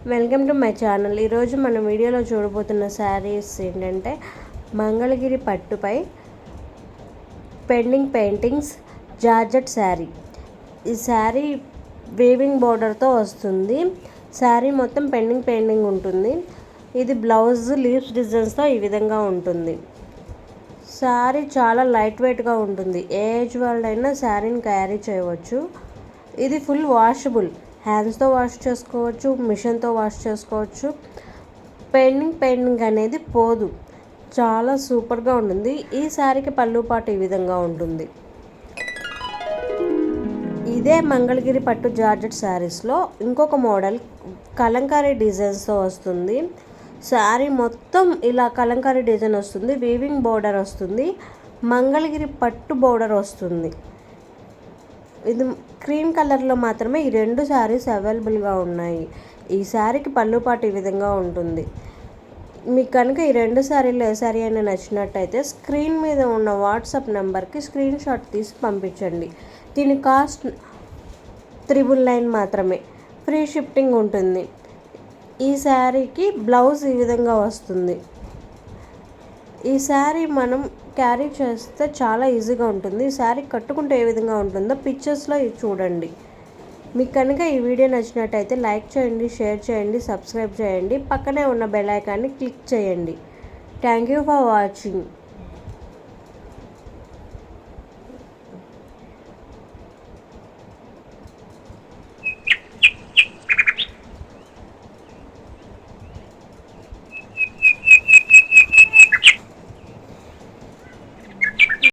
Welcome to my channel. ఈరోజు మనం వీడియోలో చూడబోతున్న శారీస్ ఏంటంటే మంగళగిరి పట్టుపై పెండింగ్ పెయింటింగ్స్ జార్జెట్ శారీ. ఈ శారీ వీవింగ్ బోర్డర్తో వస్తుంది. శారీ మొత్తం పెయింటింగ్ ఉంటుంది. ఇది బ్లౌజ్ లీవ్స్ డిజైన్స్తో ఈ విధంగా ఉంటుంది. శారీ చాలా లైట్ వెయిట్గా ఉంటుంది. ఏ ఏజ్ వాళ్ళైనా శారీని క్యారీ చేయవచ్చు. ఇది ఫుల్ వాషబుల్. హ్యాండ్స్తో వాష్ చేసుకోవచ్చు, మిషన్తో వాష్ చేసుకోవచ్చు. పెయింటింగ్ అనేది పోదు. చాలా సూపర్గా ఉంటుంది. ఈ శారీకి పళ్ళు పాటు ఈ విధంగా ఉంటుంది. ఇదే మంగళగిరి పట్టు జార్జెట్ శారీస్లో ఇంకొక మోడల్ కలంకారీ డిజైన్స్తో వస్తుంది. శారీ మొత్తం ఇలా కలంకారీ డిజైన్ వస్తుంది. వీవింగ్ బోర్డర్ వస్తుంది. మంగళగిరి పట్టు బోర్డర్ వస్తుంది. ఇది క్రీమ్ కలర్లో మాత్రమే ఈ రెండు శారీస్ అవైలబుల్గా ఉన్నాయి. ఈ శారీకి పళ్ళు పాటు ఈ విధంగా ఉంటుంది. మీకు కనుక ఈ రెండు శారీలో ఏ శారీ అయినా నచ్చినట్టయితే స్క్రీన్ మీద ఉన్న వాట్సాప్ నెంబర్కి స్క్రీన్ షాట్ తీసి పంపించండి. దీని కాస్ట్ 999 మాత్రమే. ఫ్రీ షిప్పింగ్ ఉంటుంది. ఈ శారీకి బ్లౌజ్ ఈ విధంగా వస్తుంది. ఈ శారీ మనం క్యారీ చేస్తే చాలా ఈజీగా ఉంటుంది. ఈ శారీ కట్టుకుంటే ఏ విధంగా ఉంటుందో పిక్చర్స్లో చూడండి. మీకు కనుక ఈ వీడియో నచ్చినట్టయితే లైక్ చేయండి, షేర్ చేయండి, సబ్స్క్రైబ్ చేయండి. పక్కనే ఉన్న బెల్ ఐకాన్ని క్లిక్ చేయండి. Thank you for watching.